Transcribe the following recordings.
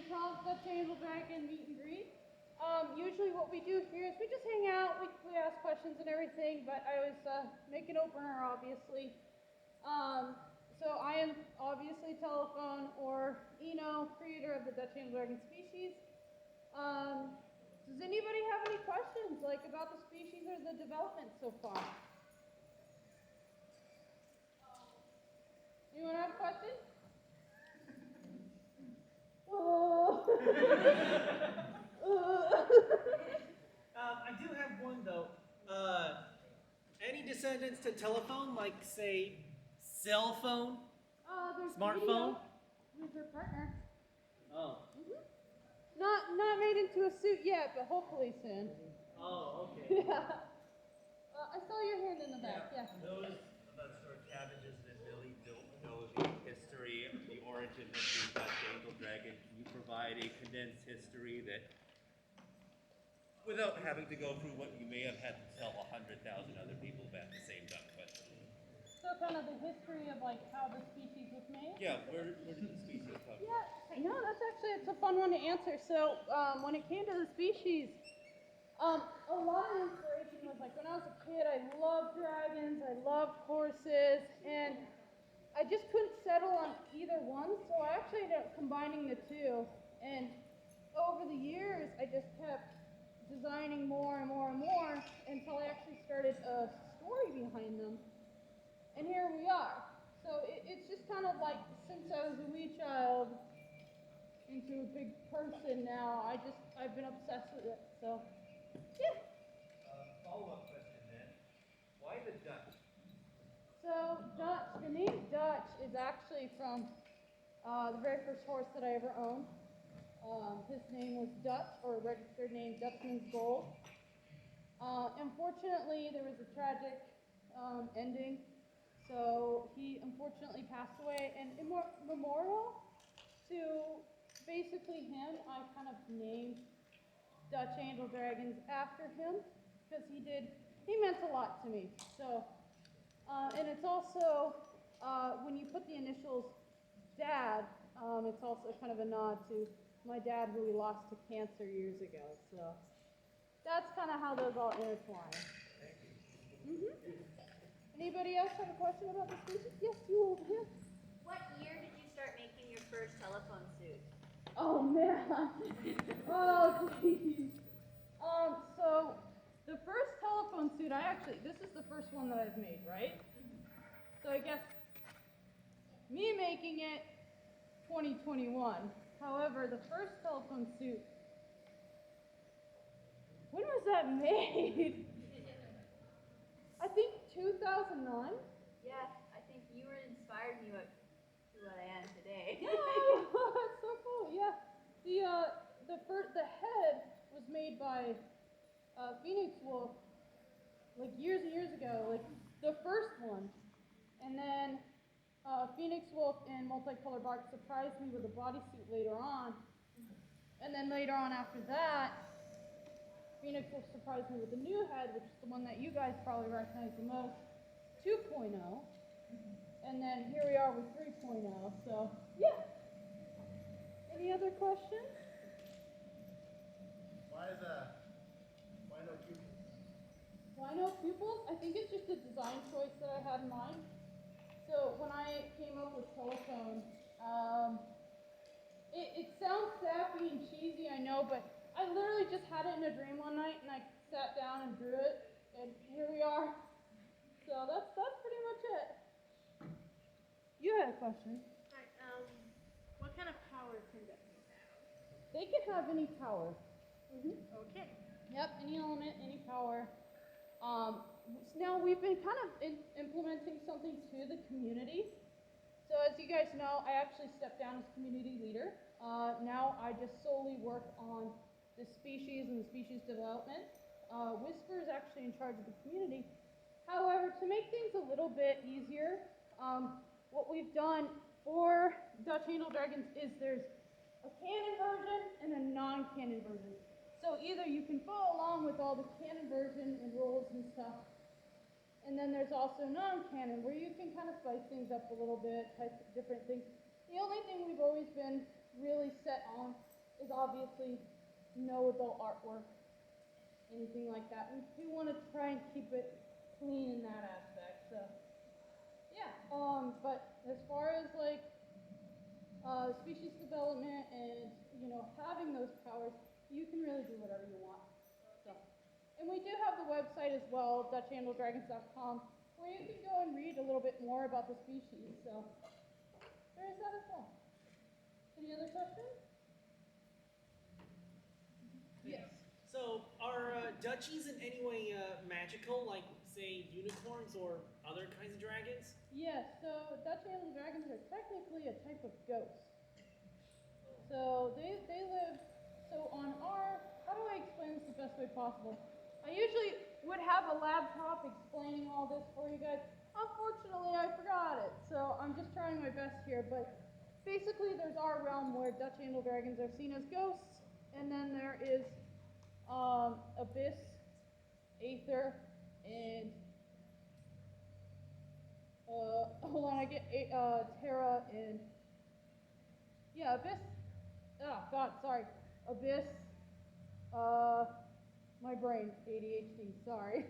Dutch Angel Dragon meet and greet. Usually what we do here is we just hang out, we ask questions and everything, but I always make an opener, obviously. So I am obviously Telephone or Eno, creator of the Dutch Angel Dragon species. Does anybody have any questions, like about the species or the development so far? Anyone have a question? Oh. I do have one though. Any descendants to telephone, like say cell phone, smartphone? Who's your partner? Oh. Not made into a suit yet, but hopefully soon. Oh, okay. Yeah. I saw your hand in the back. Yeah. Those about sort of cabbages that really don't know the history, the origin of the Dutch Angel Dragon. Can you provide a condensed history that, without having to go through what you may have had to tell 100,000 other people about the same dumb question? So kind of the history of like how the species was made? Yeah, where did the species come from? Yeah, no, it's a fun one to answer. So when it came to the species, a lot of inspiration was like when I was a kid, I loved dragons, I loved horses, and I just couldn't settle on either one, so I actually ended up combining the two. And over the years, I just kept designing more and more and more until I actually started a story behind them. And here we are. So it's just kind of like since I was a wee child into a big person now, I've been obsessed with it. So, yeah. Follow-up question then. Why the Dutch? So the name Dutch is actually from the very first horse that I ever owned. His name was Dutch, or registered name Dutch means gold. Unfortunately, there was a tragic ending. So he unfortunately passed away, and in memorial to basically him, I kind of named Dutch Angel Dragons after him because he meant a lot to me. So, and it's also when you put the initials Dad, it's also kind of a nod to my dad who we lost to cancer years ago. So that's kind of how those all intertwine. Thank you. Anybody else have a question about the species? Yes, you over here. What year did you start making your first telephone suit? Oh man. Oh geez. So the first telephone suit this is the first one that I've made, right? So I guess me making it 2021. However, the first telephone suit, when was that made? I think 2009. Yeah, I think you inspired me to what I am today. Oh, that's so cool. Yeah, the head was made by Phoenix Wolf like years and years ago, like the first one, and then Phoenix Wolf in Multicolor Box surprised me with a bodysuit later on, and then later on after that, Phoenix Wolf surprised me with the new head, which is the one that you guys probably recognize the most, 2.0. And then here we are with 3.0. So, yeah. Any other questions? Why no pupils? Why no pupils? I think it's just a design choice that I had in mind. So when I came up with telephone, it sounds sappy and cheesy, I know, but I literally just had it in a dream one night, and I sat down and drew it, and here we are. So that's pretty much it. You had a question. Hi, what kind of power can Duckies have? They can have any power. Okay. Yep, any element, any power. Now we've been kind of implementing something to the community. So as you guys know, I actually stepped down as community leader. Now I just solely work on the species and the species development. Whisper is actually in charge of the community. However, to make things a little bit easier, what we've done for Dutch Angel Dragons is there's a canon version and a non-canon version. So either you can follow along with all the canon version and rules and stuff, and then there's also non-canon where you can kind of spice things up a little bit, type different things. The only thing we've always been really set on is obviously no adult artwork, anything like that. We do want to try and keep it clean in that aspect. So yeah. But as far as like species development and having those powers, you can really do whatever you want. So, and we do have the website as well, DutchAndelDragons.com, where you can go and read a little bit more about the species. So there is that as well. Any other questions? Yes. So, are duchies in any way magical, like, say, unicorns or other kinds of dragons? Yes, so Dutch Antelope dragons are technically a type of ghost. So they live, so on our, how do I explain this the best way possible? I usually would have a laptop explaining all this for you guys. Unfortunately, I forgot it, so I'm just trying my best here. But basically, there's our realm where Dutch Antelope dragons are seen as ghosts, and then there is Abyss, Aether, and hold on, I get Terra and Abyss. Oh God, sorry, Abyss. My brain, ADHD. Sorry,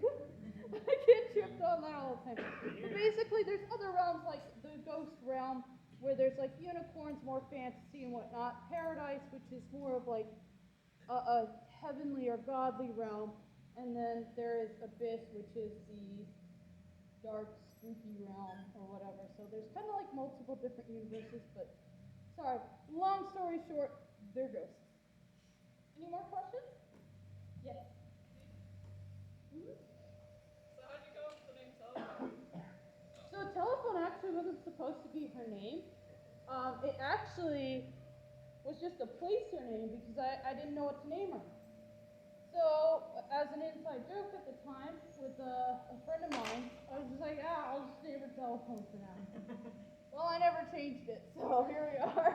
I get tripped on that all the time. But basically, there's other realms like the Ghost realm, where there's like unicorns, more fantasy and whatnot. Paradise, which is more of like a heavenly or godly realm, and then there is Abyss, which is the dark, spooky realm or whatever. So there's kind of like multiple different universes, but sorry, long story short, they're ghosts. Any more questions? Yes. So how'd you go with the name Telephone? So telephone actually wasn't supposed to be her name. It actually was just a placer name because I didn't know what to name her. So as an inside joke at the time with a friend of mine, I was just like, I'll just name her Telephone for now. Well, I never changed it, so here we are.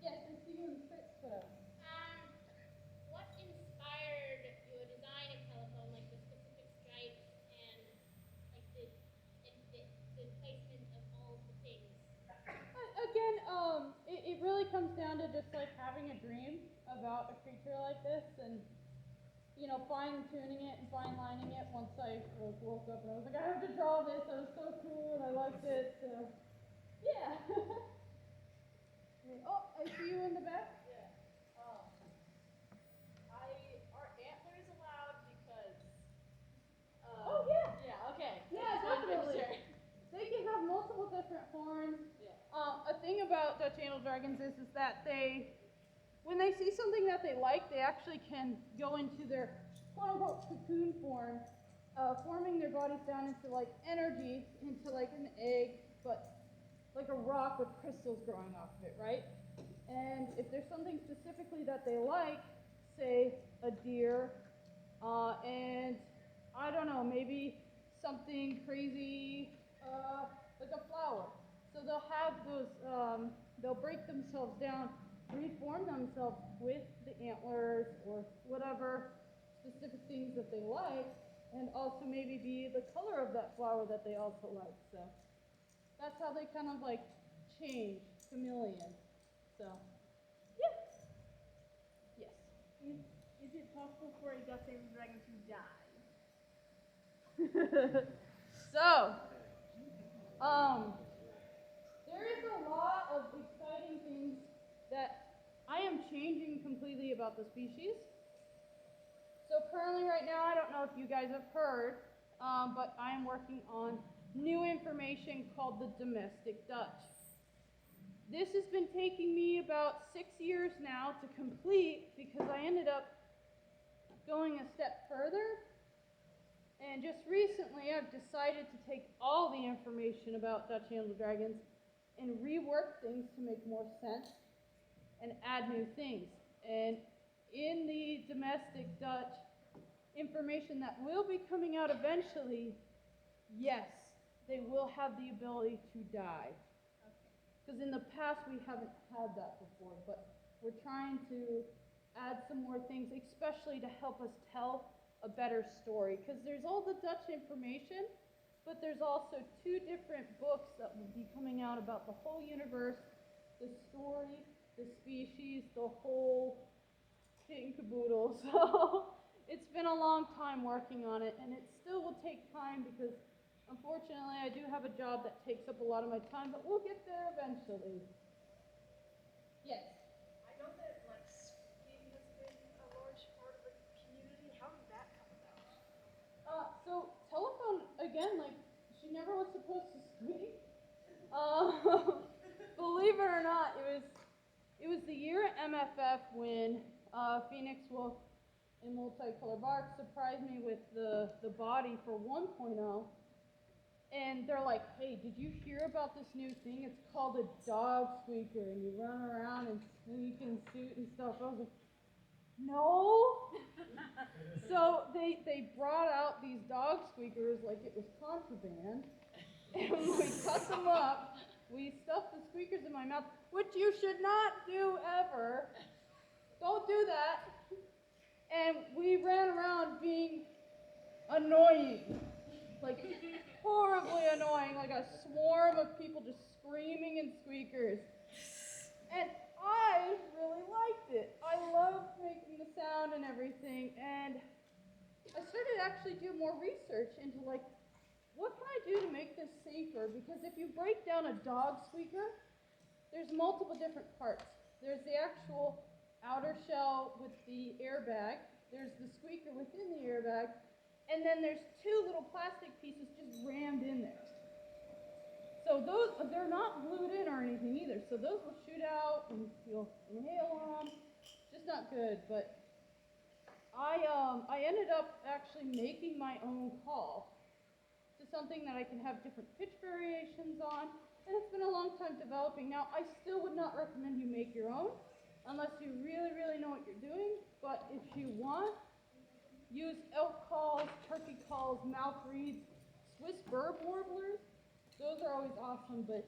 Yes, I see you in the script, whatever. What inspired your design of telephone, like the specific stripes and like the placement of all the things? Again, it really comes down to just like having a dream about a creature like this and fine tuning it and fine lining it once I woke up and I was like, I have to draw this, that was so cool and I liked it, so yeah. Oh, I see you in the back. Are antlers allowed because Oh yeah. yeah, okay. Yeah, definitely. They can have multiple different forms. Yeah. A thing about Dutch Antelope dragons is that when they see something that they like, they actually can go into their quote-unquote cocoon form, forming their bodies down into like energy, into like an egg, but like a rock with crystals growing off of it, right? And if there's something specifically that they like, say a deer, and I don't know, maybe something crazy, like a flower. So they'll have those, they'll break themselves down, reform themselves with the antlers or whatever specific things that they like, and also maybe be the color of that flower that they also like. So that's how they kind of like change, chameleon. So, yeah. Yes. Is it possible for a Dutch Antelope dragon to die? So, there is a lot of exciting things that I am changing completely about the species. So currently right now, I don't know if you guys have heard, but I am working on new information called the domestic Dutch. This has been taking me about 6 years now to complete because I ended up going a step further. And just recently, I've decided to take all the information about Dutch Antelope dragons and rework things to make more sense and add new things. And in the domestic Dutch information that will be coming out eventually, yes, they will have the ability to die. Because in the past, we haven't had that before, but we're trying to add some more things, especially to help us tell a better story. Because there's all the Dutch information, but there's also 2 different books that will be coming out about the whole universe, the story, the species, the whole kit and caboodle. So it's been a long time working on it, and it still will take time because unfortunately I do have a job that takes up a lot of my time, but we'll get there eventually. Yes. I know that like speaking has been a large part of the community. How did that come about? So telephone again, like she never was supposed to squeak. Believe it or not, it was the year at MFF when Phoenix Wolf and Multicolor Bark surprised me with the body for 1.0. And they're like, hey, did you hear about this new thing? It's called a dog squeaker, and you run around and squeak and suit and stuff. I was like, no. So they brought out these dog squeakers like it was contraband, and we cut them up. We stuffed the squeakers in my mouth, which you should not do ever. Don't do that. And we ran around being annoying, like horribly annoying, like a swarm of people just screaming and squeakers. And I really liked it. I loved making the sound and everything, and I started to actually do more research into like, what can I do to make this safer? Because if you break down a dog squeaker, there's multiple different parts. There's the actual outer shell with the airbag, there's the squeaker within the airbag, and then there's two little plastic pieces just rammed in there. So those, they're not glued in or anything either, so those will shoot out and you'll inhale on them. Just not good, but I ended up actually making my own call to something that I can have different pitch variations on, and it's been a long time developing. Now, I still would not recommend you make your own unless you really, really know what you're doing, but if you want, use elk calls, turkey calls, mouth reeds, Swiss burr warblers. Those are always awesome, but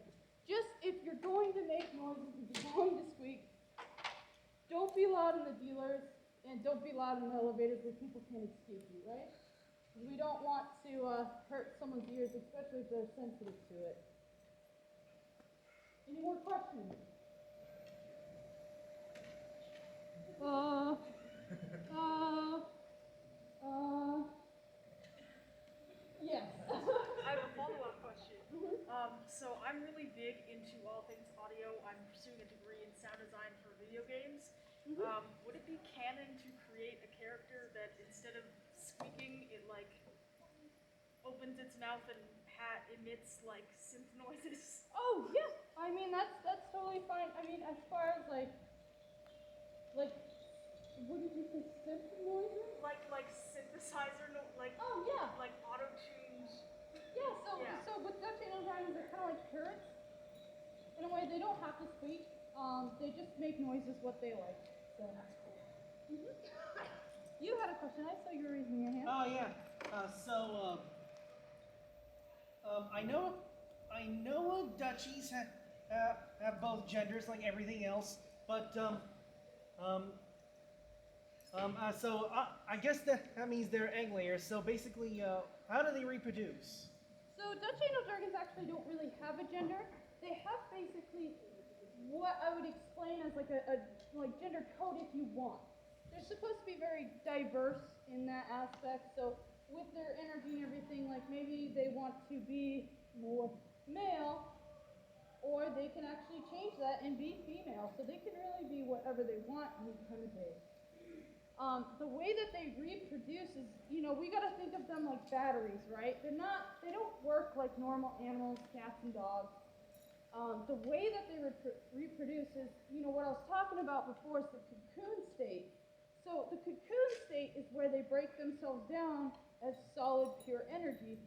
just if you're going to make noises, if you're going to squeak, don't be loud in the dealers, and don't be loud in the elevators where people can't escape you, right? We don't want to hurt someone's ears, especially if they're sensitive to it. Any more questions? Yes. I have a follow-up question. So I'm really big into all things audio. I'm pursuing a degree in sound design for video games. Would it be canon to create a character that instead of squeaking, it like opens its mouth and emits like synth noises? Oh yeah. I mean that's totally fine. I mean as far as like what did you say, synth noises? Like synthesizer, like Oh yeah. like auto tunes. Yeah, Yeah. so with Dutch angel dragons, they're kind of like parrots. In a way, they don't have to squeak. They just make noises what they like. So that's cool. You had a question. I saw you were raising your hand. Oh yeah. I know duchies have both genders like everything else, but I guess that means they're egg layers. So basically, how do they reproduce? So Dutch angel dragons actually don't really have a gender. They have basically what I would explain as like a like gender code if you want. They're supposed to be very diverse in that aspect. So with their energy and everything, like maybe they want to be more male, or they can actually change that and be female. So they can really be whatever they want any kind of day. The way that they reproduce is, you know, we gotta think of them like batteries, right? They don't work like normal animals, cats and dogs. The way that they reproduce is, you know, what I was talking about before is the cocoon state. So the cocoon state is where they break themselves down as solid, pure energy,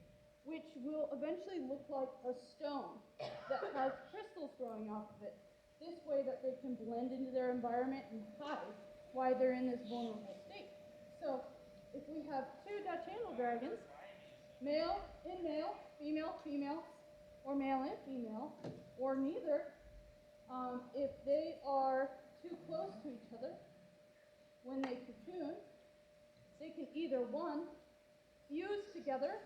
which will eventually look like a stone that has crystals growing off of it. This way that they can blend into their environment and hide why they're in this vulnerable state. So if we have two Dutch angel dragons, male and male, female, female, or male and female, or neither, if they are too close to each other, when they cocoon, they can either one, fuse together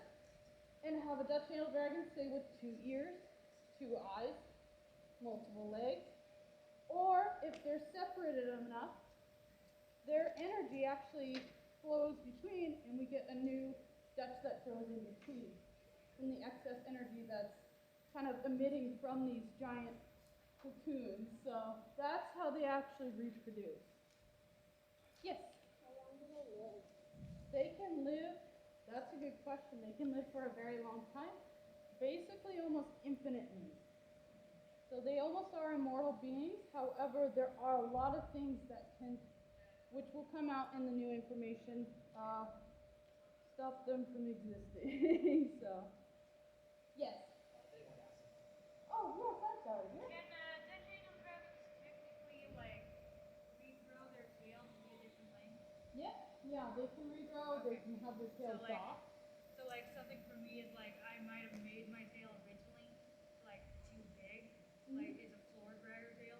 and have a Dutch angel dragon, say with 2 ears, 2 eyes, multiple legs, Or if they're separated enough, their energy actually flows between, and we get a new Dutch that grows in between, from the excess energy that's kind of emitting from these giant cocoons. So that's how they actually reproduce. Yes? How long do they live? They can live, that's a good question. They can live for a very long time, basically almost infinitely. So they almost are immortal beings. However, there are a lot of things that can, which will come out in the new information, stop them from existing. So, yes. Oh, yes, I'm sorry. Yes. Can Dutch angel dragons technically like regrow their tail to be a different length? Yeah, they can regrow, they can have their tail So, like, soft. So like something for me is like I might have made my tail originally like too big, like it's a floor dragger tail.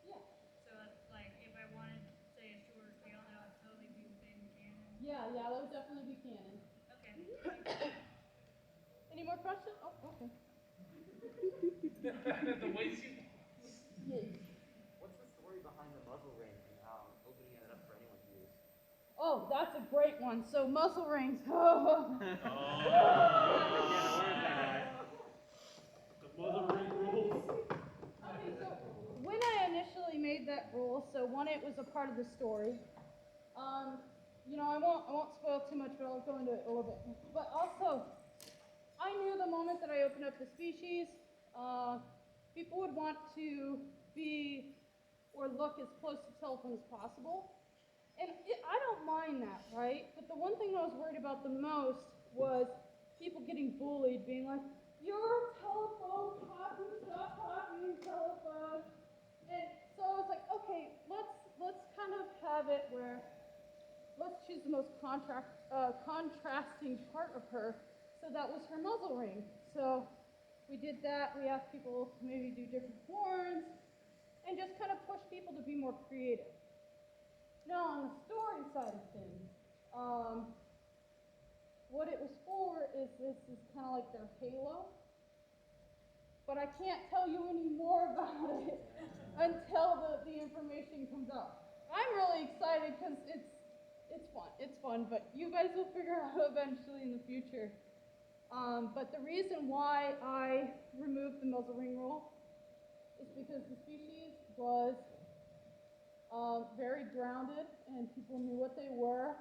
Yeah. So it's like if I wanted say a shorter tail, that would totally be within canon. Yeah, that would definitely be canon. Okay. Any more questions? Oh, okay. The way she. Yes. What's the story behind the muzzle ring and how opening it up for anyone to use? Oh, that's a great one. So muzzle rings. The mother ring rules. Okay, so when I initially made that rule, so one, it was a part of the story. I won't spoil too much, but I'll go into it a little bit. But also, I knew the moment that I opened up the species, people would want to be or look as close to telephone as possible. And I don't mind that, right? But the one thing I was worried about the most was people getting bullied, being like, "Your telephone copy, stop copying telephone." And so I was like, okay, let's kind of have it where let's choose the most contrasting part of her. So that was her muzzle ring. So we did that. We asked people to maybe do different horns and just kind of push people to be more creative. Now, on the story side of things, what it was for is this is kind of like their halo. But I can't tell you any more about it until the information comes out. I'm really excited because it's fun. It's fun, but you guys will figure out eventually in the future. But the reason why I removed the muzzle ring rule is because the species was very grounded and people knew what they were.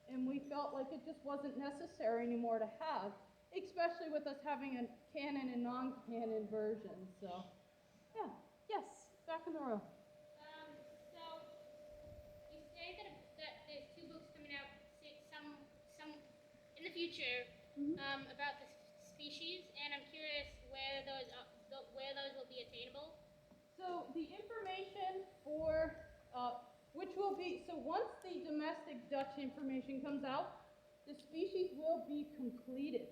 And we felt like it just wasn't necessary anymore to have, especially with us having a canon and non-canon version. So, yeah, yes, back in the row. So you say that there's two books coming out some in the future about the species, and I'm curious where those will be attainable. So the information for which will be, so once the domestic Dutch information comes out, the species will be completed.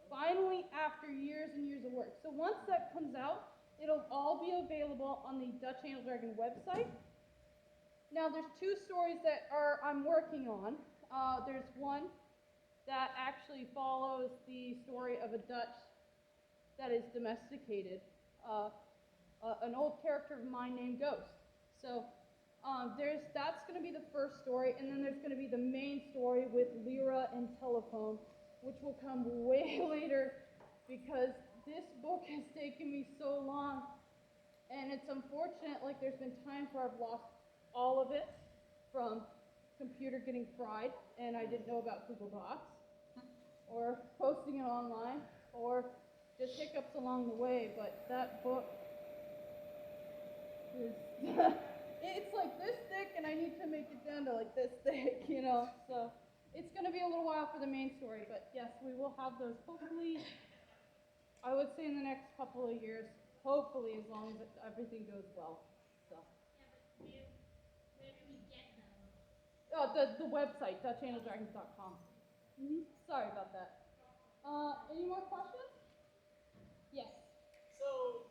Finally, after years and years of work. So once that comes out, it'll all be available on the Dutch Angel Dragon website. Now there's two stories that I'm working on. There's one that actually follows the story of a Dutch that is domesticated. An old character of mine named Ghost. So that's going to be the first story, and then there's going to be the main story with Lyra and Telephone, which will come way later because this book has taken me so long, and it's unfortunate. Like there's been times where I've lost all of it from computer getting fried, and I didn't know about Google Docs, or posting it online, or just hiccups along the way. But that book is it's like this thick, and I need to make it down to like this thick, So it's going to be a little while for the main story, but yes, we will have those hopefully, I would say in the next couple of years, hopefully as long as everything goes well. So. Yeah, but where do we get them? The website, DutchAngelDragons.com. Sorry about that. Any more questions? Yes. So,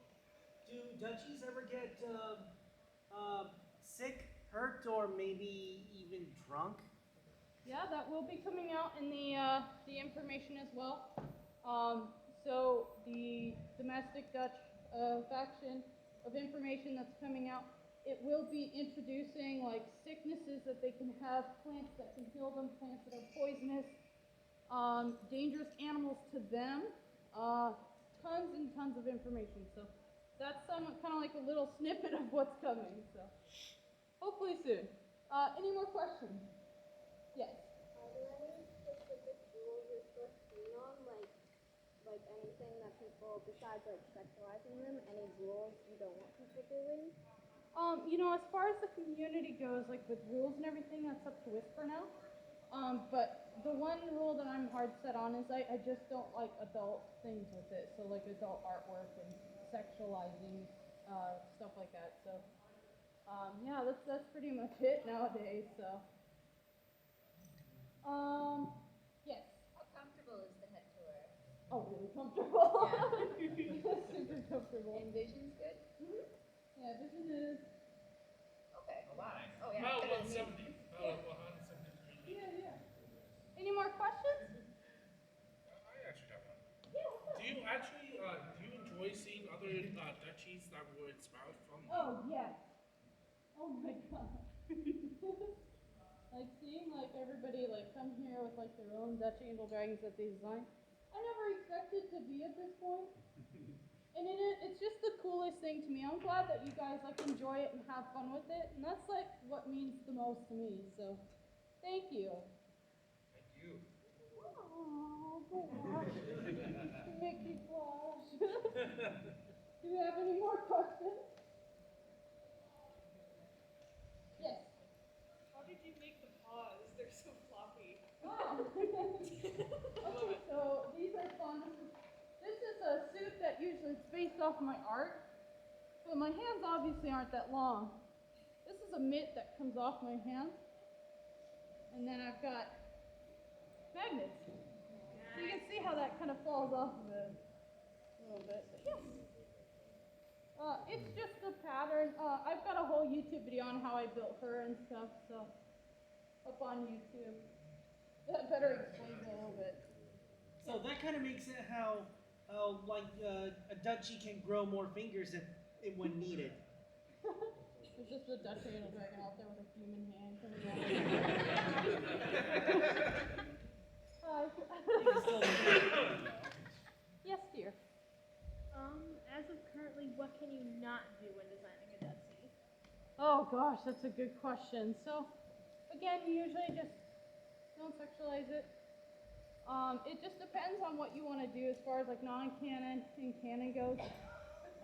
do Dutchies ever get sick, hurt, or maybe even drunk? Yeah, that will be coming out in the information as well. So the domestic Dutch faction of information that's coming out. It will be introducing like sicknesses that they can have, plants that can heal them, plants that are poisonous, dangerous animals to them, tons and tons of information. So that's kind of like a little snippet of what's coming. So hopefully soon. Any more questions? Yes. Are there any specific rules you're supposed to be on, like anything that people, besides like sexualizing them, any rules you don't want people doing? As far as the community goes, like with rules and everything, that's up to Whisper now. But the one rule that I'm hard set on is I just don't like adult things with it. So like adult artwork and sexualizing stuff like that. So yeah, that's pretty much it nowadays. So yes. How comfortable is the head to wear? Oh, really comfortable. Yeah. Super comfortable. And vision's good? Mm-hmm. Yeah, vision is. Okay. A lot. Oh yeah. About better than 170. me. About 170 degrees. Yeah. Any more questions? I actually have one. Yeah. Do you enjoy seeing other duchies that were inspired from? Oh yes. Oh my god. Like seeing like everybody like come here with like their own Dutch angel dragons that they design. I never expected to be at this point. And it's just the coolest thing to me. I'm glad that you guys like enjoy it and have fun with it. And that's like what means the most to me. So thank you. Thank you. Oh, gosh. You make me blush. Do you have any more questions? Yes. How did you make the paws? They're so floppy. Oh. Okay, so these are fun. This is a suit that usually is based off my art, but my hands obviously aren't that long. This is a mitt that comes off my hand, and then I've got magnets. So you can see how that kind of falls off of it a little bit. But yes. It's just a pattern. I've got a whole YouTube video on how I built her and stuff, so up on YouTube. That better explains it a little bit. So that kind of makes it how a duchy can grow more fingers when needed. There's just a Dutch angel dragon out there with a human hand coming out. Hi. Yes, dear. As of currently, what can you not do when designing a Dutchie? Oh gosh, that's a good question. So, again, you usually just don't sexualize it. It just depends on what you want to do as far as like non-canon and canon goes.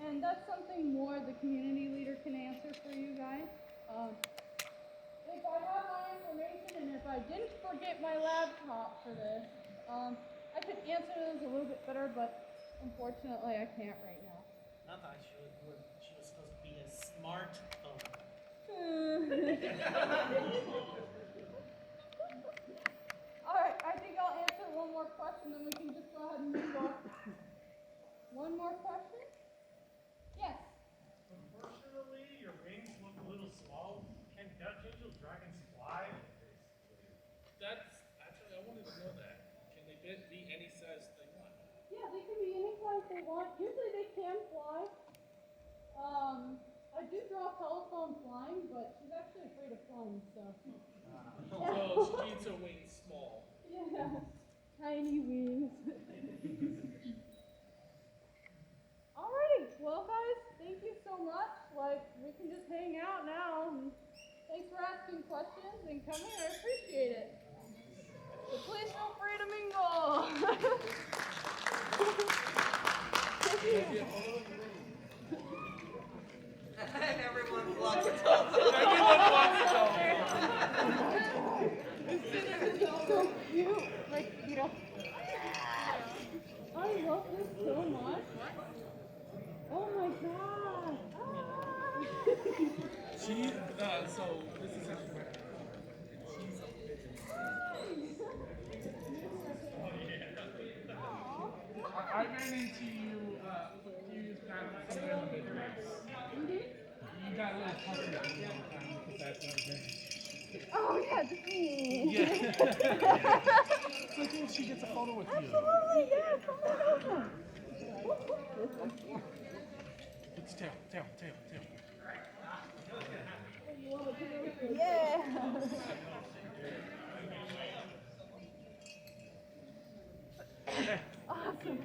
And that's something more the community leader can answer for you guys. If I have my information and if I didn't forget my laptop for this, I could answer those a little bit better, but unfortunately I can't right now. I thought she was supposed to be a smart Alright, I think I'll answer one more question, then we can just go ahead and move on. One more question? Yes. Unfortunately, your wings look a little small. Can Dutch angel dragons fly? That's actually, I wanted to know that. Can they be any size they want? Yeah, they can be any size they want. Usually they can fly. I do draw telephone flying, but she's actually afraid of flying, so. So she needs her wings small. Yeah, tiny wings. Alrighty, well guys, thank you so much. Like, we can just hang out now. And thanks for asking questions and coming, I appreciate it. So please feel free to mingle. Thank you. Everyone wants to talk. Everyone wants to talk. It's so cute. Like, you know. I love this so much. Oh my god. She, so this is actually my she's I ran into you a few years back somewhere in the Midwest. You got a little puppy at one time because that's what I was. Oh yeah, this is me. Yeah. So cool she gets a photo with you. Absolutely, yeah, come on over. It's It's tail. Yeah. Awesome.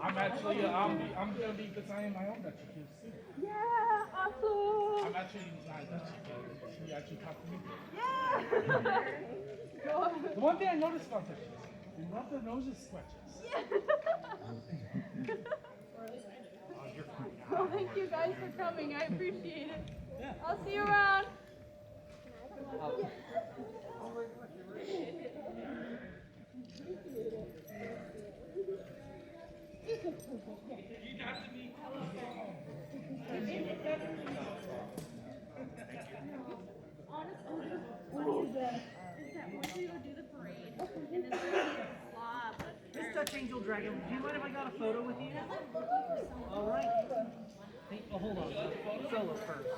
I'm actually, I'm gonna be designing my own Dutchie too soon. Yeah, awesome. I'm actually not a Dutchie, but she actually talked to me. Yeah. The one thing I noticed about Dutchies, they love their noses scratches. Yeah. Well, thank you guys for coming. I appreciate it. Yeah. I'll see you around. Miss Dutch Angel Dragon, do you mind if I got a photo with you? All right. Hey, oh, hold on. Solo first.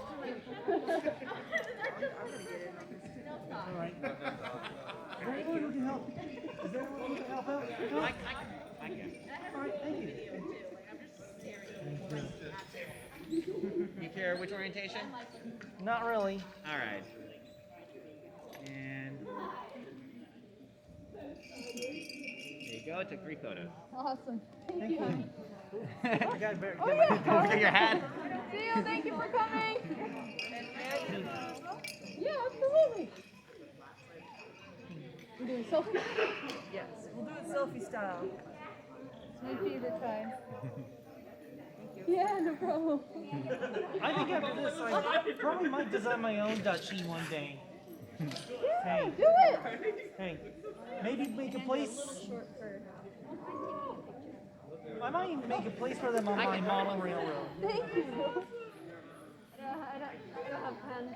All right. Is there anyone who can help? Is there anyone who can help out? No? I can. All right, thank you. You care which orientation? Not really. All right. And there you go. I took 3 photos. Awesome. Thank you. You guys better Oh, get yeah. my Get your hat. See you. Thank you for coming. Yeah, absolutely. We're doing selfie. Yes, we'll do it selfie style. Might be the time. Yeah, no problem. I think after this, I probably might design my own Dutchie one day. Yeah, do it. Hey, maybe make a place. I might even make a place for them on my model railroad. Thank you. I don't have pen.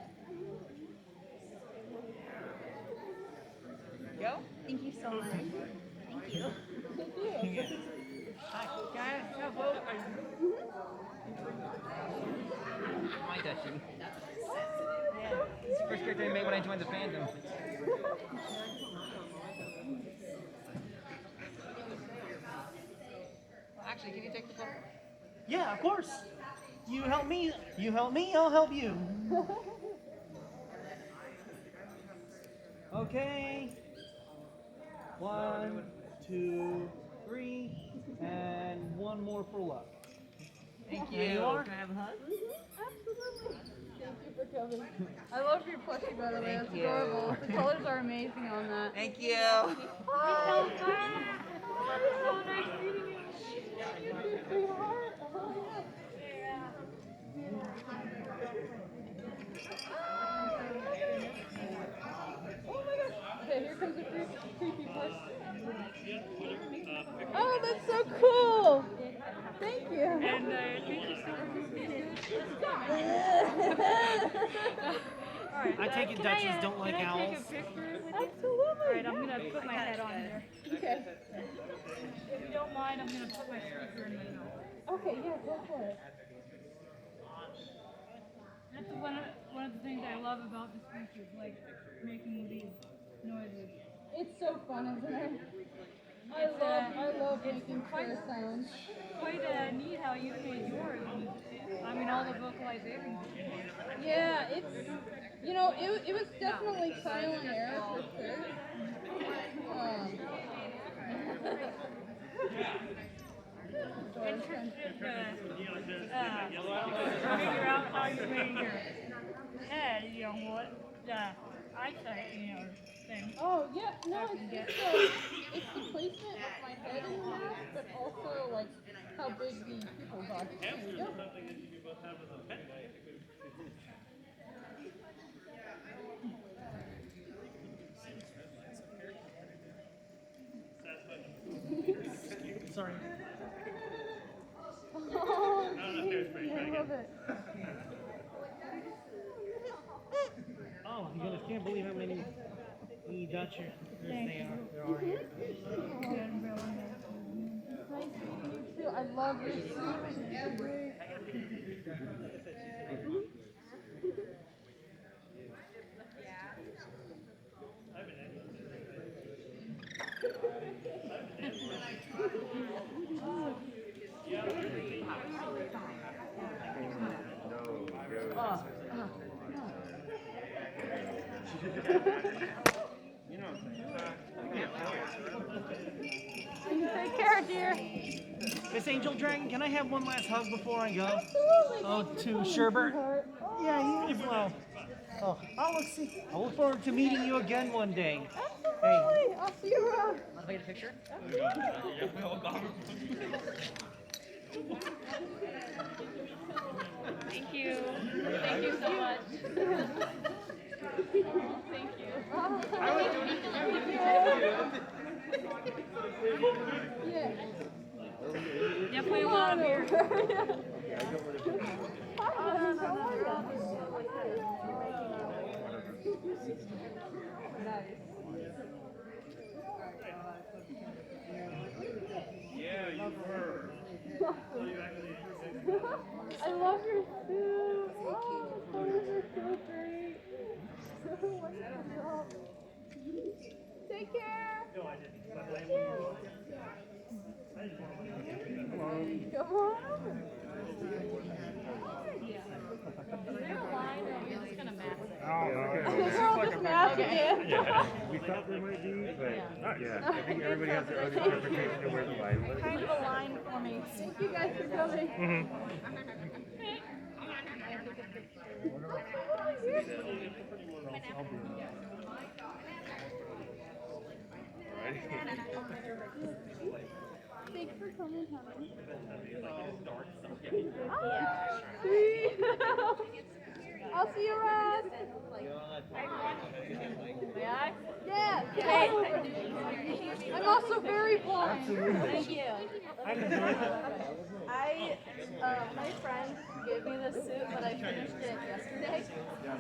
Go. Thank you so much. Thank you. Guys, have vote. My Dutchie. Yeah. It's the first character I made when I joined the fandom. Actually, can you take the photo? Yeah, of course. You help me, I'll help you. Okay. 1, 2, 3, and one more for luck. Thank you. There you are. Can I have a hug? Absolutely. Thank you for coming. I love your plushie, by the way. Thank That's you. adorable. The colors are amazing on that. Thank you. Oh, so nice meeting you. You too, sweetheart. Oh, yeah. Oh my gosh. Okay, here comes a creepy part. Oh, that's so cool. Thank you. And thank you so much. I take it Dutchies don't like owls. Absolutely. Alright, I'm gonna put my head on here. Okay. If you don't mind, I'm gonna put my speaker in my mouth. Okay, yeah, go for it. That's one of the things I love about this feature, like making these noises. It's so fun, isn't it? I love making queer sounds. Quite neat how you made yours. I mean, all the vocalizations. Yeah, it's, it was definitely trial and error for sure. Figure out how you made your head, what the eyesight, thing. Oh, yeah, no, it's the placement of my head in half, but also, like, how big the pupil box is. There you go. Sorry. Oh, amazing. I love it. Oh, you guys can't believe how many Dutchers there are here. Nice meeting you too. I love your suit. It's so great. Take care, dear. Miss Angel Dragon, can I have one last hug before I go? Absolutely. Oh, to Sherbert? Yeah, he is well. Oh, I'll look forward to meeting you again one day. Absolutely. I'll see you around. Want to get a picture? Thank you. Thank you so much. Thank you. Yeah. Definitely a lot of beer. Yeah, you were. I love your suit. Oh, the colors are so great. So wonderful. Take care. No, I didn't. Come on over. Girl, just mask it. Yeah, we thought there might be, but not yet. I think everybody has their own interpretation of where the line was. Kind of a line for me. Thank you guys for coming. Thanks for coming, honey. Sweet. I'll see you around. May I? Yeah. I'm also very blind. Thank you. My friend gave me this suit, but I finished it yesterday,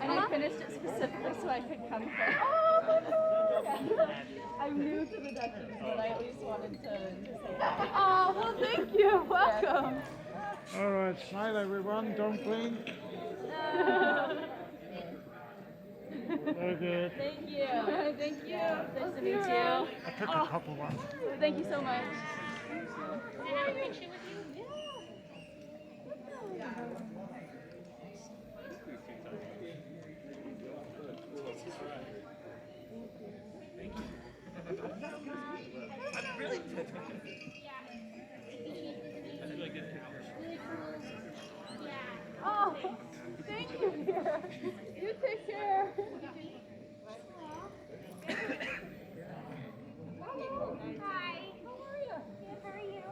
and I finished it specifically so I could come play. Oh my God. I'm new to the Duchies, but I at least wanted to say hi. Oh, well, thank you. Welcome. All right, smile everyone, don't blink. Very good. Thank you. Thank you. Nice to meet you. I took a couple ones. Thank you so much. Can I have a picture with you? Oh, thank you, dear. You take care. Hello. Hi. How are you? Good, how are you?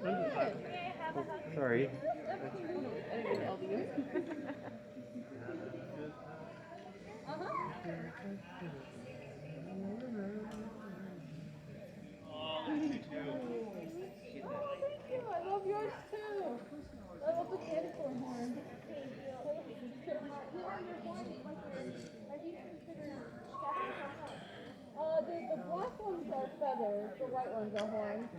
Good. May I have a hug? Sorry. Oh, thank you. I love yours too. I love the unicorn horn. The black ones are feathers, the white ones are horns.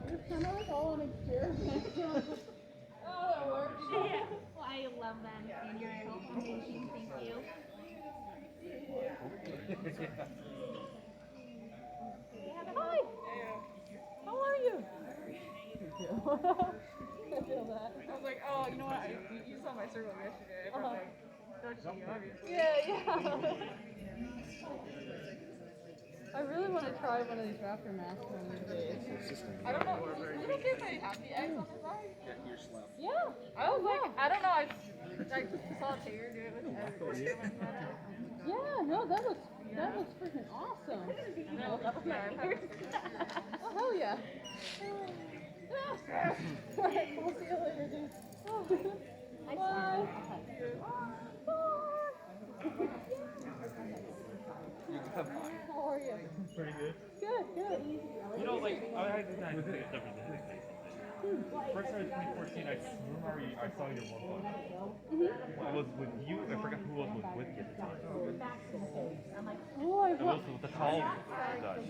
It's kind of like all an experiment. Oh, that works. Yeah. Well, I love them and your help foundation. Thank you. Hi. How are you? I feel that. I was like, oh, you know what? You saw my circle yesterday. I brought my Dutchie, obviously. Yeah. I really want to try one of these raptor masks one of these days. I don't know. Is it okay if I have the eggs on the side? Yeah. I was like, I don't know. I just saw Taylor do it with eggs. Yeah, no, that looks freaking awesome. No, that was my iPad. Oh, hell yeah. Alright, we'll see you later, dude. Bye. Bye. How are you? Pretty good. Good. You know, like, I did not think it's different than this. First started 2014, I remember I saw your one photo. It was with you, I forgot who else was with you at the time. Oh, I It was with the tall Dutch.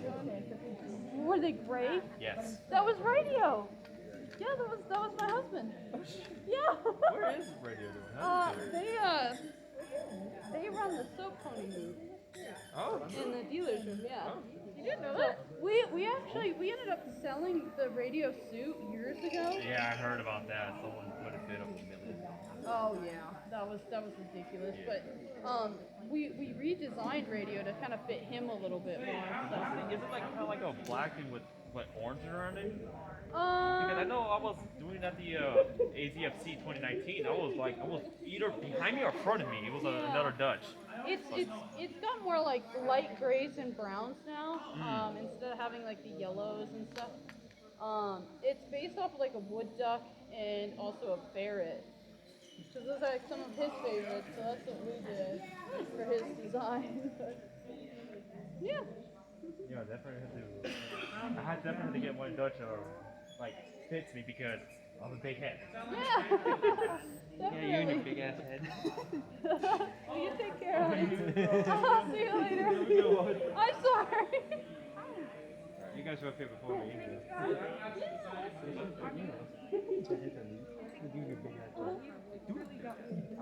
Were they gray? Yes. That was radio. Yeah, that was my husband. Yeah. Where is radio doing? They run the soap pony booth Oh. in the dealer's room. Yeah. didn't know that. We ended up selling the radio suit years ago. Yeah, I heard about that. Someone put a bid of $1 million. Oh yeah, that was ridiculous. But we redesigned radio to kind of fit him a little bit more. So. Is it like kind of like a black thing with orange around it? Because I know I was doing at the AZFC 2019. I was either behind me or front of me. It was another Dutch. It's got more like light grays and browns now, instead of having like the yellows and stuff. It's based off of like a wood duck and also a ferret. So those are like some of his favorites, so that's what we did for his design. Yeah. Yeah, definitely had to get one Dutch or like fits me because of a big head. Yeah. Yeah, you and your big ass head. Well, you take care of it. I'll see you later. I'm sorry. You guys were up here before me.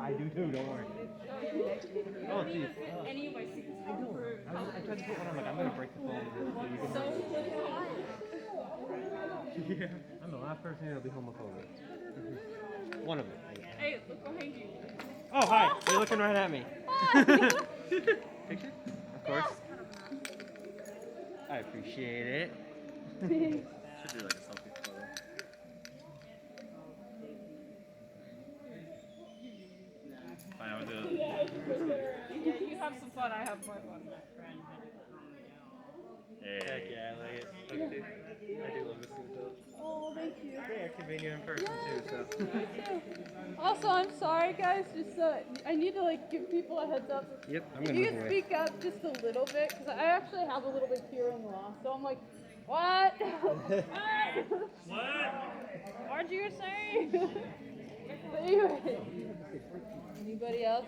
I do too, don't worry. Oh, geez. Any of my secrets I tried to put one on, like, I'm going to break the phone. Yeah. I'm the last person that'll be homophobic. One of them. Hey, look behind you. Oh, hi. You're looking right at me. Picture? Of course. I appreciate it. Should do like a selfie photo. Fine, I'll do it. Yeah, you have some fun, I have more fun. Hey. Heck yeah, I like it. I do love this though. Oh, thank you. Great actually meeting you in person too, so. Me too. Also, I'm sorry, guys. Just I need to like give people a heads up. Yep, I'm If gonna you move can away. speak up just a little bit, because I actually have a little bit of hearing loss. So I'm like, what? What? What you saying? But anyway. Anybody else?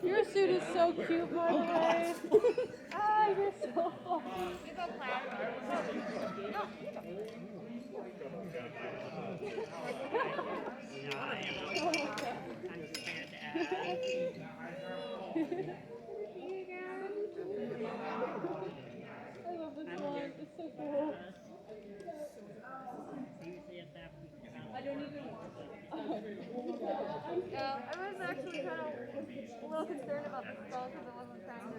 Your suit is so cute, by the way. Ah, you're so fun. You go clap. I love this one. It's so cool. I don't even. Yeah, I was actually kind of a little concerned about this spell because I wasn't trying to.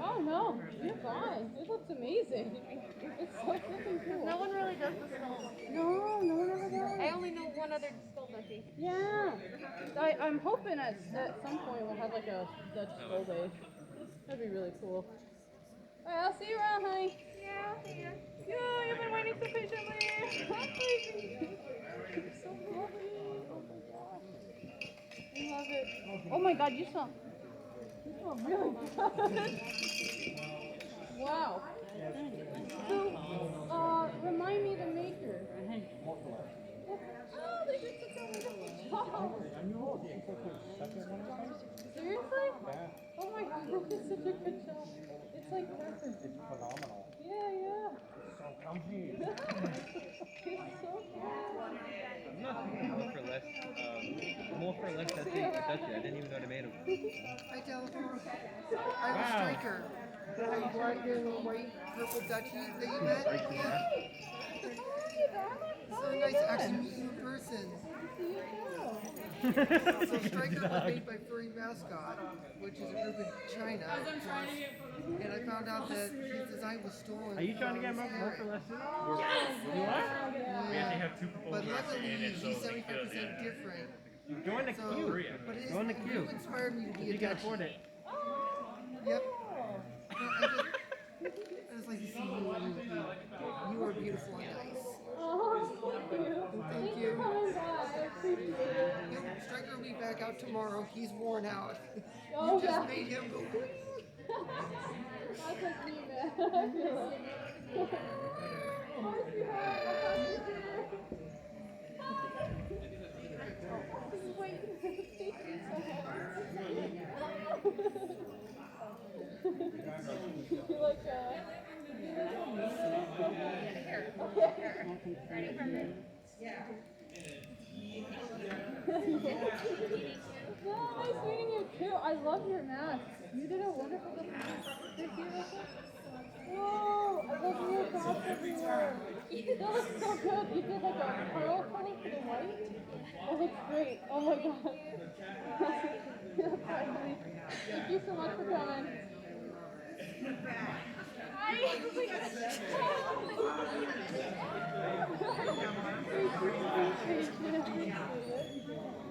Oh no, you're fine. It looks amazing. It's so freaking cool. No one really does the skull. No one ever does. I only know one other skull monkey. Yeah. I'm hoping at some point we'll have like a Dutch skull day. That'd be really cool. Alright, I'll see you around, honey. Yeah, I'll see you. Yeah, you've been waiting so patiently. It's so lovely. Oh my gosh. I love it. Oh my god, you smell really good. Wow. So, remind me the maker. Oh, they did such a wonderful job. Seriously? Oh my god, they did such a good job. It's like perfect. It's phenomenal. Yeah. So comfy. It's so cool. I'm not more for less, Dutchy. I didn't even know they made them. Hi, Delaware. I'm a striker. Are you wearing your white purple Dutchie that you met? So nice to actually meet you in person. So Striker was made by Furry Mascot, which is a group in China. And I found out that his design was stolen. Are you trying to get more for less? You are? Yeah. We actually have two proposals But luckily, in it, so he's we could, 75% different. Join the queue. But it Join the queue. you inspired me to be You a can Dutchie. afford it. Yep. I just like to see you. You are beautiful and nice. Oh, thank you. Thank you. for coming by. I appreciate it. Yep, Striker will be back out tomorrow. He's worn out. Oh, You just yeah. made him go. That's like me, man. I feel it. Bye, sweetheart. I'll talk to you later. Wait. Thank you so much. You like, Ready for me? No, nice meeting you too. I love your mask. You did a wonderful job. Thank you. Whoa, I love your dots everywhere. That looks so good. You did like a pearl color for the white. That looks great. Oh my god. Finally. Thank you so much for coming.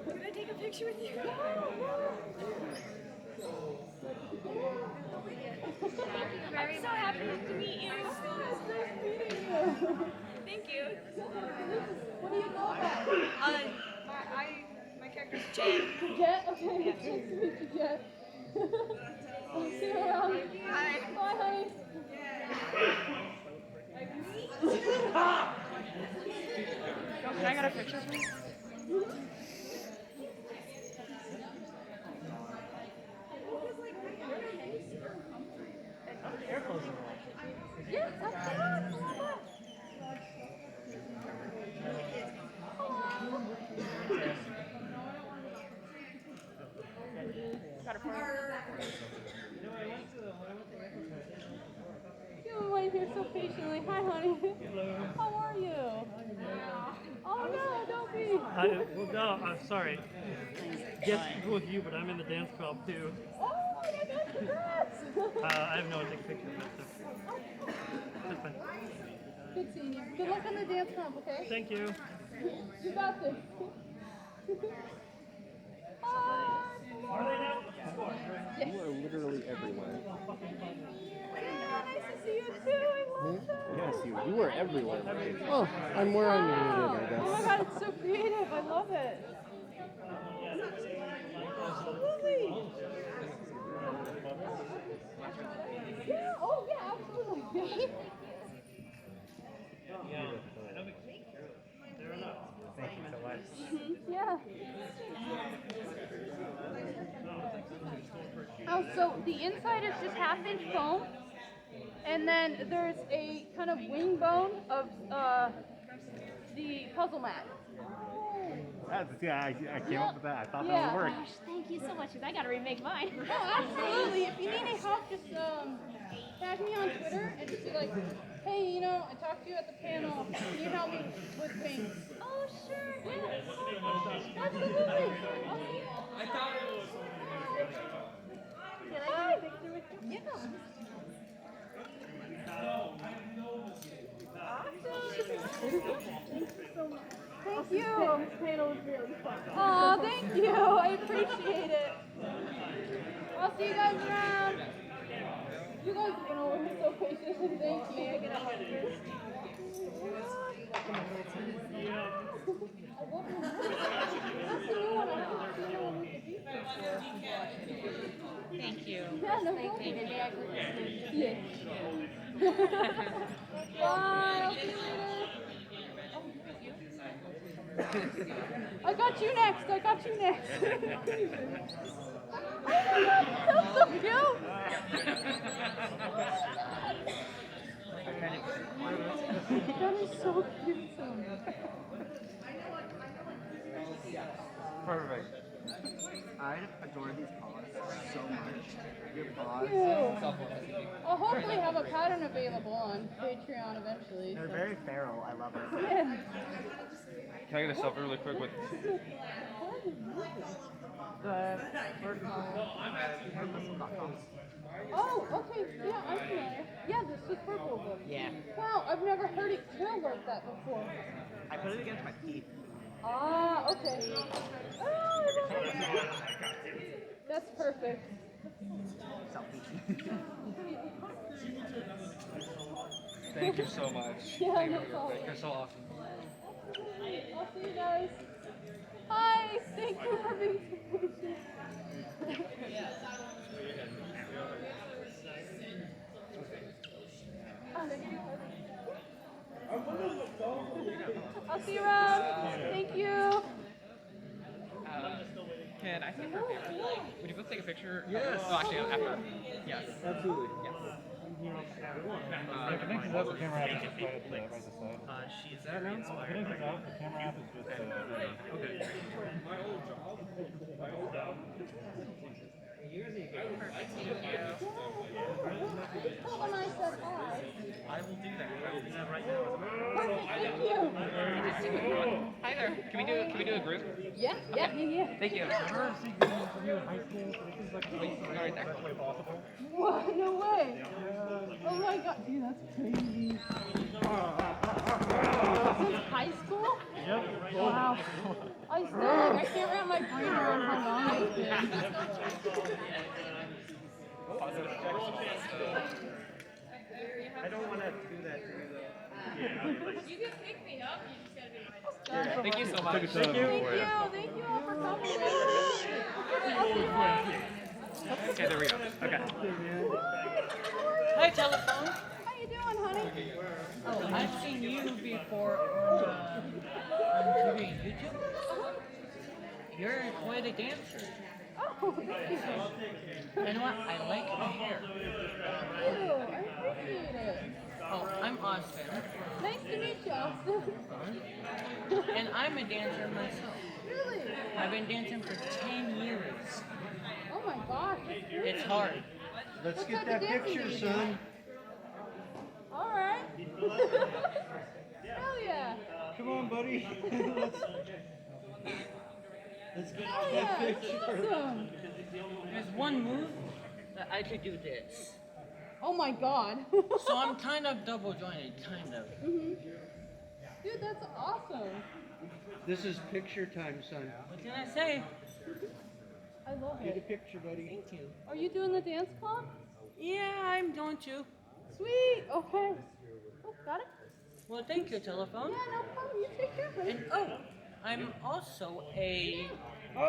Can I take a picture with you? I'm so happy to meet you. Thank you. What do you know about? My character's Jet. Jet? Okay. Nice to meet you, Jet. See you around. Hi. Bye, honey. Can I get a picture of me? Yeah, absolutely. Got a photo. You've been waiting here so patiently. Hi, honey. How are you? Oh no, don't be. Well, no, I'm sorry. Yes, with you, but I'm in the dance club too. Oh my God, congrats! I have no one to take a picture of it, so that's fine. Good seeing you. Good luck on the dance comp, okay? Thank you. You got this. Are they now? Yes. You are literally everywhere. Yeah, nice to see you too. I love that. Yes, you were everywhere. Well, I'm where I'm needed, I guess. Oh my God, it's so creative. I love it. Absolutely. Yeah, oh yeah, absolutely. Thank you so much. Yeah. Oh, so the inside is just half-inch foam, and then there's a kind of wing bone of the puzzle mat. Yeah, I came up with that. I thought that Yeah. would work. Gosh, thank you so much, because I gotta remake mine. Oh, absolutely. If you need any help, just tag me on Twitter and just be like, hey, you know, I talked to you at the panel. Can you help me with wings? Oh, sure. Yeah. Absolutely. I thought it was. Can I take a picture with you? Yeah. Thank you. This panel was really fun. Aw, thank you. I appreciate it. I'll see you guys around. You guys have been over here so patient. Thank you. May I get a hug first? Thank you. Yeah, no Thank problem. you. Maybe I could Yeah. Bye. I'll see you later. I got you next. I got you next. Oh my God, that's so cute. That is so cute. Perfect. I adore these paws so much. Your paws. Thank you. I'll hopefully have a pattern available on Patreon eventually. They're very feral. I love it. Yeah. Can I get a selfie really quick with? The bird call. Oh, okay. Yeah, I'm familiar. Yeah, this is purple book. Yeah. Wow, I've never heard it curl like that before. I put it against my teeth. Ah, okay. Oh, I love it. That's perfect. Selfie. Thank you so much. Yeah, Thank no you. problem. You're so awesome. I'll see you guys. Hi, thank you for being so patient. I'll see you around. Thank you. Can I take a picture? Would you both take a picture? Yes. Oh, actually, after. Yes. Absolutely. Yes. If it mixes up, the camera app is just right at the side. She's If it mixes out, the camera app is just Okay. Tell them I said hi. I will do that. I will do that right now. Thank you. Hi there. Can we do a group? Yeah. Thank you. Right there. What? No way. Oh my god. Dude, that's crazy. This is high school? Yep. Wow. I can't wrap my brain around how long it's been. I don't want to do that to you though. You can pick me up, you just gotta be my Thank you so much. Thank you all for coming. Okay, there we go. Okay. Hi, telephone. How you doing, honey? Oh, I've seen you before on TV and YouTube. You're quite a dancer. Oh, thank you. You know what? I like your hair. Thank you. I appreciate it. Oh, I'm Austin. Nice to meet you, Austin. And I'm a dancer myself. Really? I've been dancing for 10 years. Oh my gosh. It's hard. Let's What get type that of dancing picture, do you do? son. All right. Hell yeah. Come on, buddy. Let's get Hell that yeah. picture. That's awesome. There's one move that I could do this. Oh my god. So I'm kind of double jointed, kind of. Dude, that's awesome. This is picture time, son. What can I say? I love Get a it. picture, buddy. Thank you. Are you doing the dance club? Yeah, I'm going to. Sweet. Okay. Oh, got it? Well, thank you, telephone. Yeah, no problem. You take care, buddy. And oh, I'm also a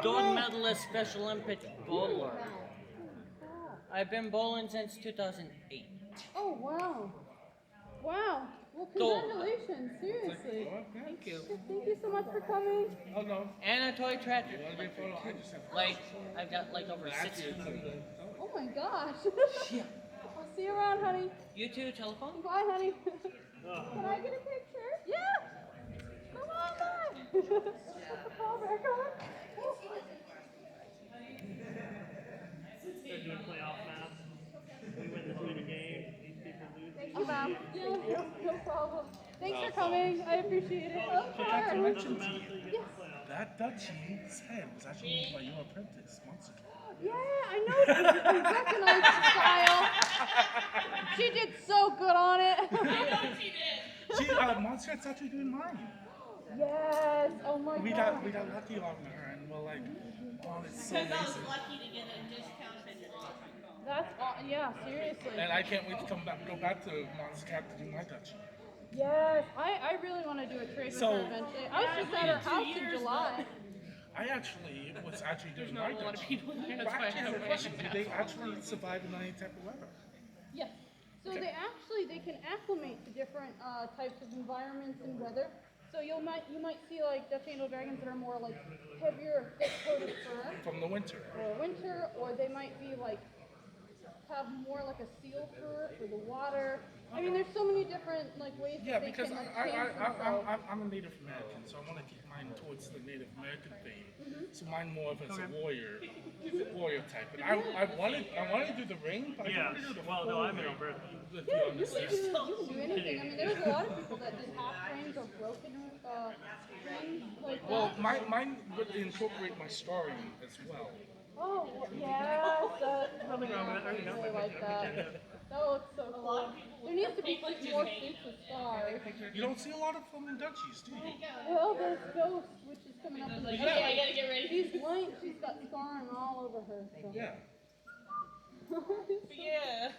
gold medalist Special Olympics bowler. I've been bowling since 2008. Oh, wow. Wow. Well, Gold. congratulations. Seriously. Thank you. Thank you so much for coming. Oh no. And a toy tractor. I just have Like, I've got like over 60. Oh my gosh. Yeah. I'll see you around, honey. You too, telephone? Bye, honey. Can I get a picture? Yeah. Come on by. Put the call back on. They're doing playoff math. We win the winning game. These people lose. Thank you, Mom. Yeah, no problem. Thanks for coming. I appreciate it. Of forgot to course. mention to you, that Dutchie's head was actually made by your apprentice months ago. Yeah, I know. I recognize the style. She did so good on it. Monster's actually doing mine. Yes. Oh my We god. got lucky on her, and we're like, oh, it's so Because I was amazing. lucky to get a discount at That's yeah, seriously. And I can't wait to go back to Monster Cat to do my Dutchie. Yes, I really want to do a trade with So- her eventually. I was just at her house in July. I actually was actually doing my not a lot of Dutchie. people here, that's But why I I actually have a have question. my Do they actually survive in any type of weather? Yes. So Okay. they can acclimate to different types of environments and weather. So you might see like Dutch angel dragons that are more like heavier, thick coated fur From the winter. for winter, or they might be like have more like a seal fur for the water. I mean, there's so many different like ways Yeah, that they because can like, change themselves. I'm a Native American, so I want to keep mine towards the Native American theme. Mm-hmm. So mine more of as a warrior type. But I wanted to do the ring, but I Yeah. don't want to do the Well, no, I'm in Alberta. If Yeah, you you understand. can do anything. I mean, there's a lot of people that did half frames or broken frames like Well, that. mine would incorporate my story as well. Oh, yeah, Nothing wrong with it. I already got my really like picture. that. That looks so cool. There needs to be more suits with stars. You don't see a lot of them in Dutchies, do you? Well, there's Ghost, which is coming up in the Yeah. video. I gotta get ready. She's white, she's got scarring all over her. So. Yeah. Yeah.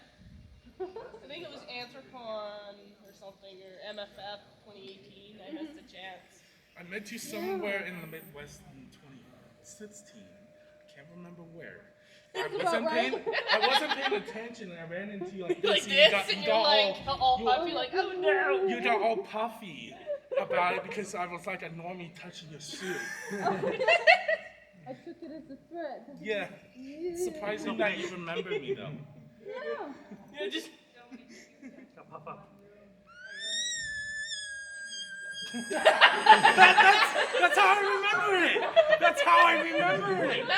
I think it was Anthrocon or something, or MFF 2018. I missed a chance. I met you somewhere in the Midwest in 2016. Can't remember where. I wasn't paying attention, and I ran into you like this. Like and this, and you're like all puffy, like, oh no! You got all puffy about it because I was like a normie touching your suit. I took it as a threat. Yeah. Surprising that you remember me though. Yeah. Yeah, just. Pop up. That's how I remember it. That's how I remember it. No.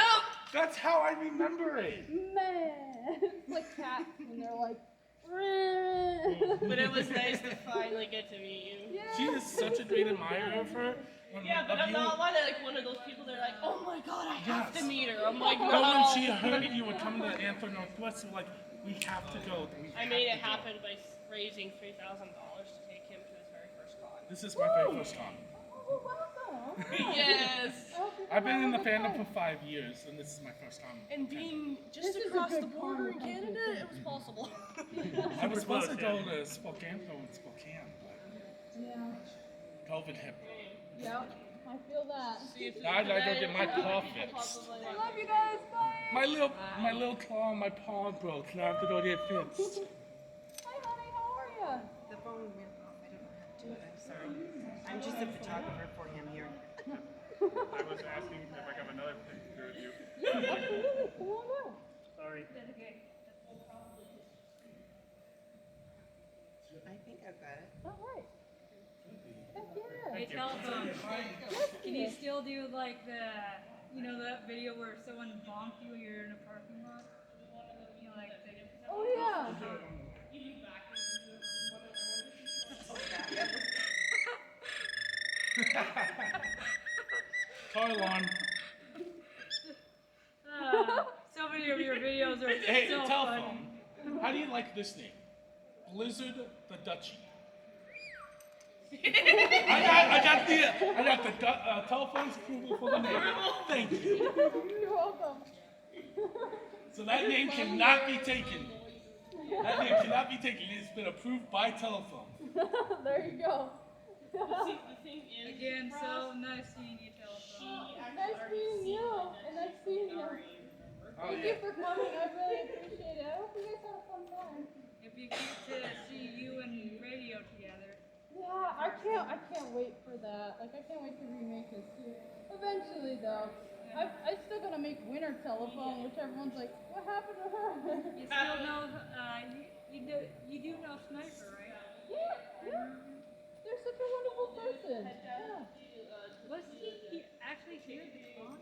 That's how I remember it. Man, it's like cats when they're like. But it was nice to finally get to meet you. Yeah. She is such a great admirer of her. Yeah, but I'm not like one of those people that are like, oh my god, I have to meet her. I'm like, no. But when she heard you were coming to Anthro Northwest, she was like, we have to go. I made it happen by raising $3,000 to take him to his very first con. This is my very first con. Oh, welcome. Yes. I've been in the fandom for 5 years, and this is my first con. And being just across the border in Canada, it was possible. I was supposed to go to Spokane, but COVID hit. Yep, I feel that. I gotta go get my paw fixed. I love you guys. Bye. My little claw on my paw broke. Now I have to go get fixed. Hi, honey. How are you? The phone went off. I don't know how to do it. I'm sorry. I'm just a photographer for him here. I was asking if I have another picture of you. Yeah, absolutely. Come on out. Sorry. I think I've got it. All right. Heck yeah. Hey, telephone. Can you still do like that video where someone bonked you when you're in a parking lot? You know, like Oh yeah. Car alarm. So many of your videos are Hey, so telephone. funny. How do you like this name? Blizzard the Dutchie. I got the telephone's approval for the name. Thank you. You're welcome. So that name cannot be taken. That name cannot be taken. It's been approved by telephone. There you go. Again, so nice seeing you, telephone. Nice meeting you, and nice seeing you. Thank you for coming. I really appreciate it. I hope you guys had a fun time. It'd be good to see you and radio together. Yeah, I can't wait for that. Like, I can't wait to remake this too. Eventually, though. I still gotta make Winter Telephone, which everyone's like, what happened to her? You still know, you do know Sniper, right? Yeah. They're such a wonderful person. Yeah. Was he actually here at the con?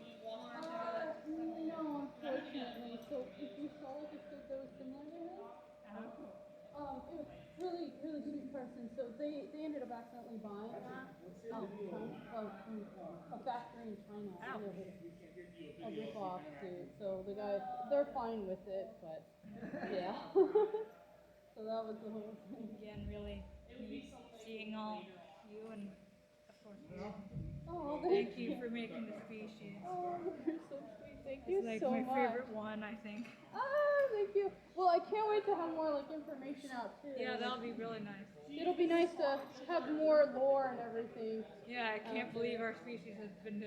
No, unfortunately. So if you saw like a kid that was similar to him, it was really sweet person. So they ended up accidentally buying that a factory in China. And it was a rip-off suit. So the guy, they're fine with it, but yeah. So that was the whole thing. Again, really seeing all you and of course me. Oh, Thank you for making the species. Oh, you're so sweet. Thank you It's like so my much. favorite one, I think. Thank you. Well, I can't wait to have more like information out too. Yeah, that'll be really nice. It'll be nice to have more lore and everything. Yeah, I can't believe our species has been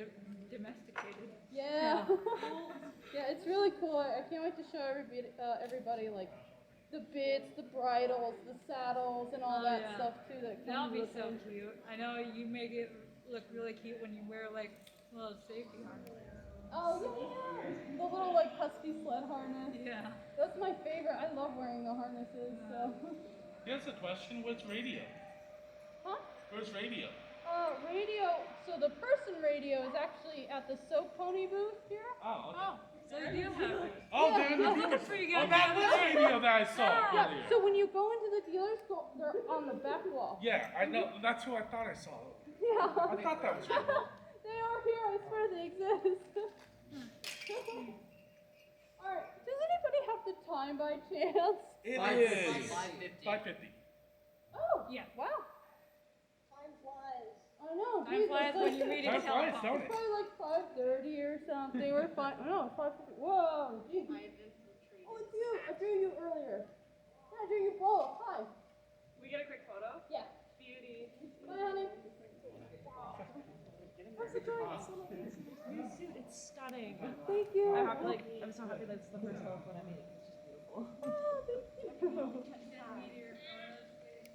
domesticated. Yeah. Yeah, it's really cool. I can't wait to show everybody like the bits, the bridles, the saddles, and all that stuff too. That'll be so cute. I know you make it look really cute when you wear like little safety harnesses. Oh yeah, the little like husky sled harness. Yeah. That's my favorite. I love wearing the harnesses. So. Here's a question. Where's radio? Huh? Where's radio? Radio. So the person radio is actually at the Soap Pony booth here. Oh, okay. So you do have it. Oh, they're in the dealer's. Oh, that was radio that I saw earlier. So when you go into the dealer's, they're on the back wall. Yeah, I know. That's who I thought I saw. Yeah. I thought that was radio. They are here. I swear they exist. All right. Does anybody have the time by chance? It is 5:50. Oh. Yeah. Wow. Time flies. I know. Time flies when you're reading Time flies, telephone. don't It's it? probably like 5:30 or something. We're fine. No, 5:50. Whoa. Geez. Oh, it's you. I drew you earlier. Yeah, I drew you both. Hi. We get a quick photo? Yeah. Beauty. Bye, honey. How's it going? New suit, it's stunning. Thank you. I'm so happy that's the first telephone I made. It's just beautiful. Oh, thank you.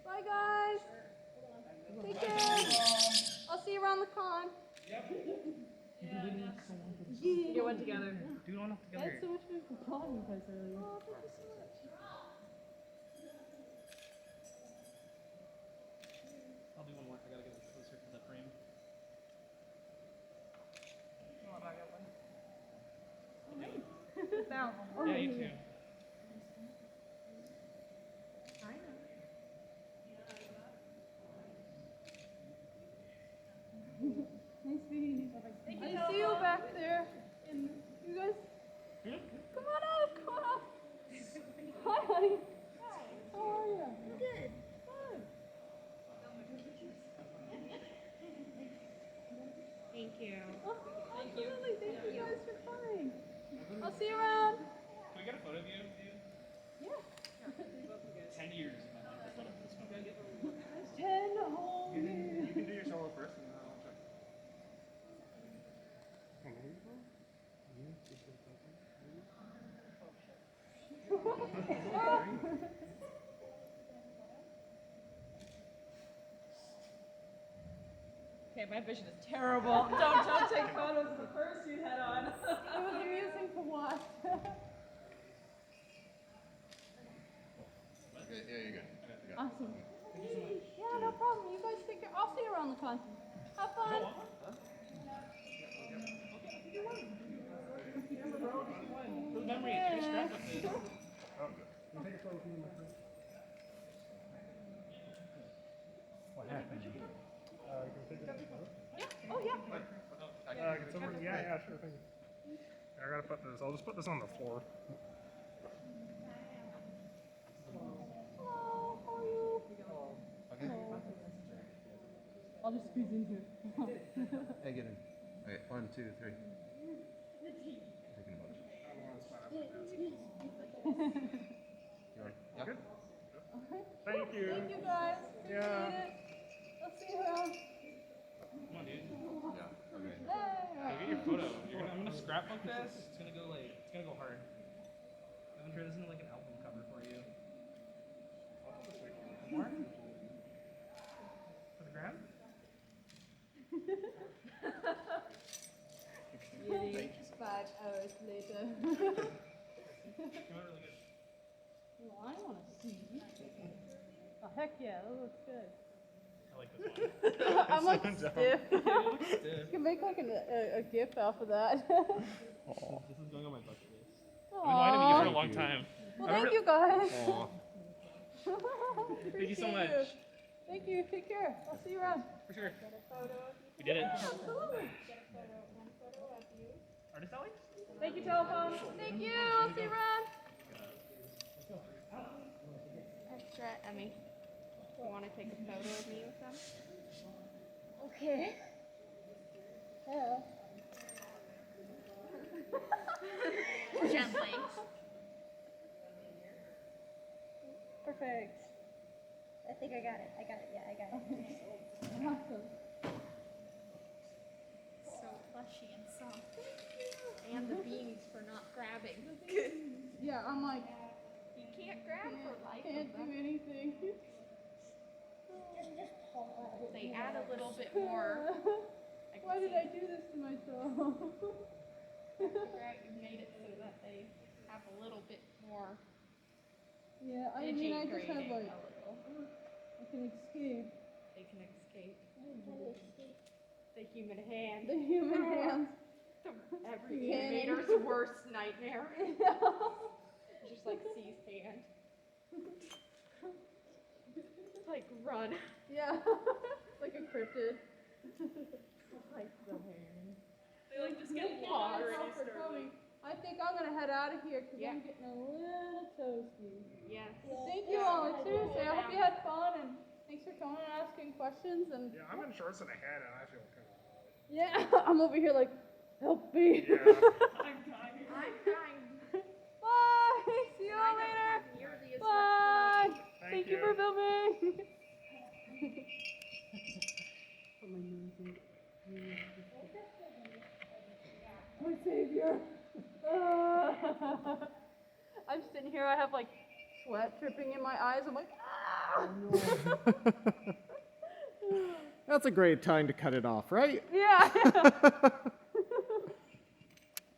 Bye, guys. Take care. I'll see you around the con. We get one together. Do one I had so much fun calling you guys earlier. Oh, thank you so much. I'll do one more. I gotta get closer to the frame. Oh, I got one. All right. this out. Yeah, you too. Nice meeting you. I see you back there. And you guys, come on up, come on up. Hi, honey. Hi. How are you? I'm good. Good. Thank you. Oh, absolutely. Thank you guys for coming. I'll see you around. Can we get a photo of you? Yeah. 10 years. 10 whole years. You can do your solo first and then I'll check. Okay, my vision is terrible. Don't take photos of the purse you had on. It was amusing to watch. Okay, yeah, you're good. Awesome. Yeah, no problem. You guys take care. I'll see you around the con. Have fun. Those memories, you're strapped with this. What happened? Yeah. Oh, yeah. Yeah, sure thing. I gotta put this. I'll just put this on the floor. Hello. How are you? Okay. I'll just squeeze in here. Hey, get in. Okay, 1, 2, 3. Taking a bunch. Yeah. Good. Thank you. Thank you guys. Yeah. Appreciate it. I'll see you around. Come on, dude. Yeah. Okay. Hey, get your photo. I'm gonna scrapbook this. It's gonna go hard. I'm gonna turn this into like an album cover for you. More? For the gram? Really? 5 hours later. You went really good. Well, I want to see. Oh, heck yeah, that looks good. I like this one. I'm like Sounds stiff. Yeah, you look stiff. You can make like a GIF off of that. This is going on my bucket list. I've been Aww. wanting to meet you for a long time. Well, thank you guys. Aw. Thank you so much. Thank you. Take care. I'll see you around. For sure. We did it. Absolutely. Artist alley? Thank you, telephone. Thank you. I'll see you around. Extra, Emmy. You want to take a photo of me with them? Okay. Yeah. Gently. Perfect. I think I got it. Yeah, I got it. Awesome. So plushy and soft. And the beans for not grabbing. Yeah, I'm like, You can't grab for life. can't do anything. They add a little bit more. Why did I do this to myself? You made it so that they have a little bit more. Yeah, I mean, I just have Digitally like, a little. I can escape They can escape. The human hand. the human hands. Every Cannon. animator's worst nightmare. Just like C's hand. Like run. Yeah, like a cryptid. Like the hand. They like just get Thank you longer guys and all you for start coming. I think I'm gonna head out of here because Yeah. I'm getting a little toasty. Yes. Thank you all. Like, seriously, I hope you had fun and thanks for coming and asking questions. And Yeah, I'm in shorts and a hat and I feel kind of odd. yeah, I'm over here like, help me. Yeah. I'm dying. I'm trying. Bye. See you all later. Nearly as Bye. much Thank you for filming. Put my nose in. My savior. I'm sitting here. I have like sweat dripping in my eyes. I'm like, ah. That's a great time to cut it off, right? Yeah.